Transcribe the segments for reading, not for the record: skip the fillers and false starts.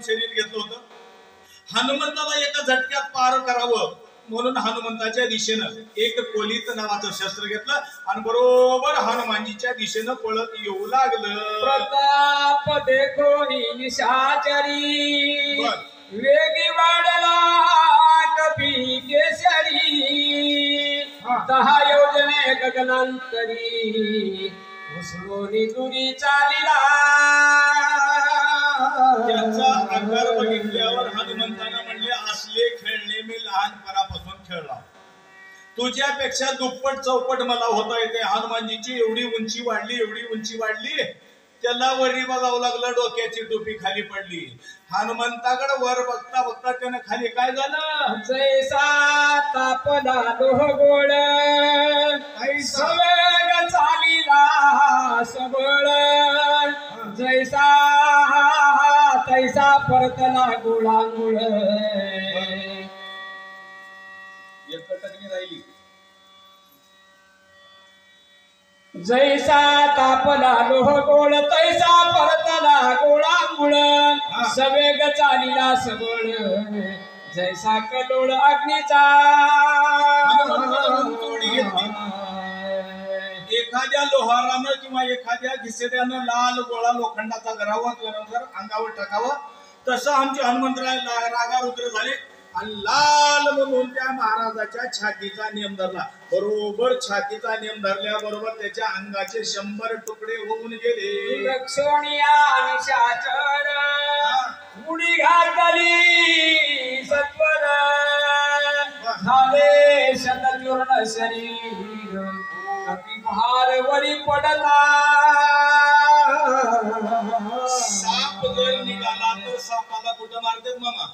शरीर घेतलं होतं. हनुमंताला एका झटक्यात पार करावं म्हणून हनुमंताच्या दिशेनं एक कोलीत नावाचं शस्त्र घेतलं आणि बरोबर हनुमानजीच्या दिशेनं पळत येऊ लागलं. प्रताप देखो निशाचरी वेगी वाढला कपी केसरी 10 योजने गगनांतरी उसळून दुरी चालिला. त्याचा आकार बघितल्यावर हनुमंतानं म्हणले असले खेळणे मी लहानपणापासून खेळला. तुझ्यापेक्षा दुप्पट चौपट मला होता येते. हनुमानजीची एवढी उंची वाढली त्याला वरी बघावं लागलं. डोक्याची टोपी खाली पडली. हनुमंताकडे वर बघता बघता त्यानं खाली काय झालं. जैसा तापला लोह गोळ सवेग चालिला सबळ जैसा तैसा परतला गोळांगुळ. राहिली. जैसा तापला लोह गोळ तैसा परतला गोळांगुळ सवेग चालिला सबळ जैसा कलोळ अग्नीचा. एखाद्या लोहारानं किंवा एखाद्या घिसेड्यानं लाल गोळा लोखंडाचा जर अंगावर टाकावं तसं आमचे हनुमंतराय रागारुद्र झाले आणि लाल म्हणून त्या महाराजाच्या छातीचा नियम धरला. बरोबर छातीचा नियम धरल्याबरोबर त्याच्या अंगाचे 100 तुकडे होऊन गेले. लक्षणीया निशाचर उडी घातली सत्वर झाले शतचूर्ण शरीर कपिभार वरी पडला. साप जर निघाला तर सापाला कुठं मारतात मामा.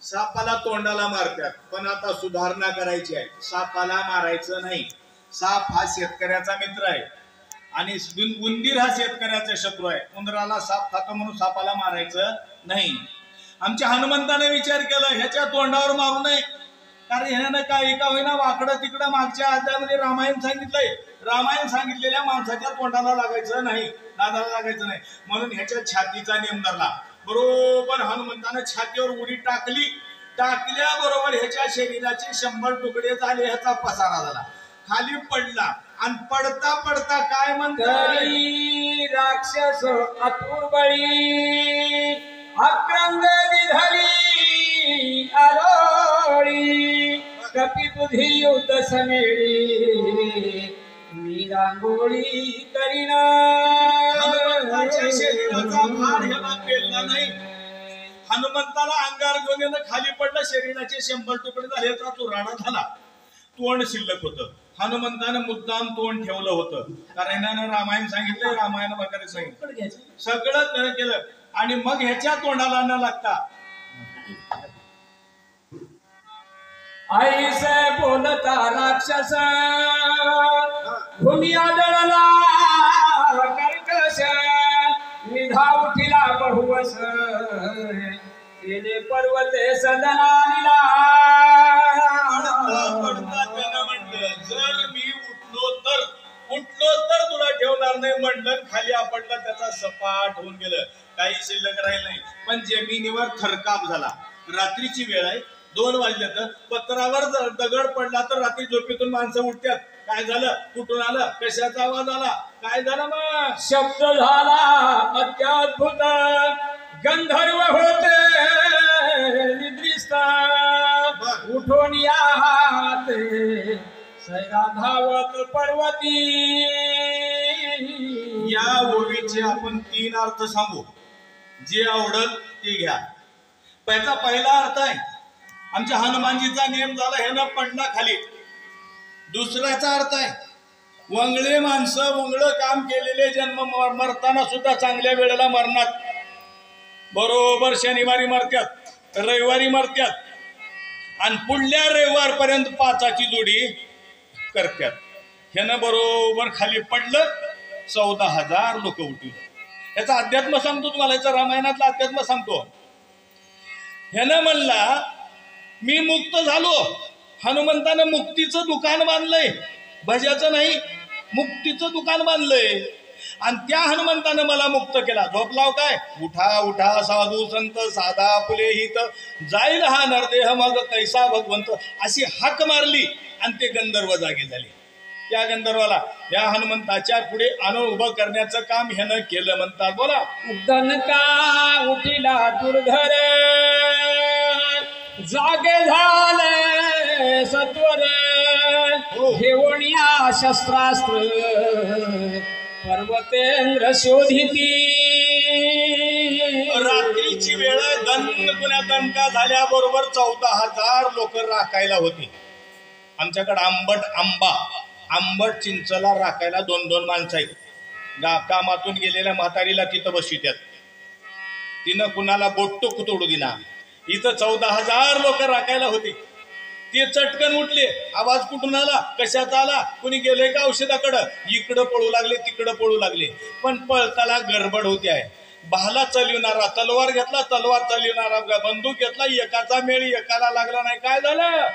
सापाला तोंडाला मारतात. पण आता सुधारणा करायची आहे. सापाला मारायचं नाही. साप हा शेतकऱ्याचा मित्र आहे आणि उंदीर हा शेतकऱ्याचा शत्रू आहे. उंदराला साप खातो म्हणून सापाला मारायचं नाही. आमच्या हनुमंताने विचार केला ह्याच्या तोंडावर मारू नये. कारण ह्यानं काय एका होईना वाकडं तिकडं मागच्या अध्यायामध्ये रामायण सांगितलंय. रामायण सांगितलेल्या माणसाच्या तोंडाला लागायचं नाही, नादाला लागायचं नाही. म्हणून ह्याच्या छातीचा नियम धरला. बरोबर हनुमंतानं छातीवर उडी टाकली. टाकल्याबरोबर ह्याच्या शरीराचे 100 तुकडे झाले. ह्याचा पसारा झाला. खाली पडला आणि पडता पडता काय म्हणतात राक्षस आतुर बळी अक्रंद विधली आरोळी कपी बुधी युद्ध समेळी मी रांगोळी करीन. शरीराचा भार ह्याला पेलला नाही. हनुमंताला अंगार घेऊन येणं खाली पडलं. शरीराचे 100 तुकडे झाले. याचा चुराडा झाला. तोंड शिल्लक होतं. हनुमंतानं मुद्दाम तोंड ठेवलं होतं. कारण यानं रामायण सांगितलं. रामायण वगैरे सांगितलं. सगळं त्यानं केलं आणि मग ह्याच्या तोंडाला न लागता ऐसे बोलता राक्षस भूमी आदळला कर्कश निधा उठिला बहुवस केले पर्वते सदनाला. जर मी उठलो तर तुला ठेवणार नाही म्हणलं. खाली आपटला. त्याचा सपाट होऊन गेलं. काही शिल्लक राहील नाही. पण जमिनीवर थरकाप झाला. रात्रीची वेळ आहे. 2 वाजले तर पत्रावर जर दगड पडला तर रात्री झोपेतून माणसं उठतात. काय झालं, कुठून आलं, कशाचा आवाज आला, काय झालं, मग शब्द झाला अत्याद्भुत गंधर्व होते निद्रिस्त उठून यात सैरा धावत पर्वती. या ओवीचे आपण 3 अर्थ सांगू. जे आवडल ते घ्या. त्याचा पहिला अर्थ आहे आमच्या हनुमानजीचा नियम झाला ह्यानं पडला खाली. दुसऱ्याचा अर्थ आहे वंगळे माणसं वंगळ काम केलेले जन्म मरताना सुद्धा चांगल्या वेळेला मरणार. बरोबर शनिवारी मरत्यात, रविवारी मरत्यात आणि पुढल्या रविवारपर्यंत 5ची जोडी करत्यात. ह्यानं बरोबर खाली पडलं. 14,000 लोक उठली. याचा अध्यात्म सांगतो तुम्हाला. याचा रामायणातला अध्यात्म सांगतो. ह्यानं म्हणला मी मुक्त झालो. हनुमंतानं मुक्तीचं दुकान बांधलंय. भज्याचं नाही, मुक्तीचं दुकान बांधलंय. आणि त्या हनुमंतानं मला मुक्त केला. झोपलाव काय? उठा उठा साधू संत साधा फुले हित जाईल हा नरदेह मग कैसा भगवंत, अशी हाक मारली आणि ते गंधर्व जागे झाले. त्या गंधर्वाला या हनुमंताच्या पुढे आणून उभं करण्याचं काम ह्यानं केलं. म्हणतात बोला. दनका उठिला दुर्धर जागे झाले सत्वर, घेऊनिया शस्त्रास्त्र पर्वतेंद्र शोधिती. रात्रीची वेळ पुण्या दणका झाल्याबरोबर 14,000 लोक राखायला होती. आमच्याकडे आंबट चिंचला राखायला 2-2 माणसं आहेत. कामातून गेलेल्या म्हातारीला तिथं बसवित्यात. तिनं कुणाला बोटटोक तोडू दिला. इथं 14,000 लोक राखायला होती. ते चटकन उठले. आवाज कुठून आला, कशाचा आला, कुणी गेले का औषधाकडं, इकडं पळू लागले तिकडं पळू लागले. पण पळताला गडबड होती आहे. भाला चालविणारा तलवार घेतला, तलवार चालविणारा बंदूक घेतला, एकाचा मेळ एकाला लागला नाही. काय झालं?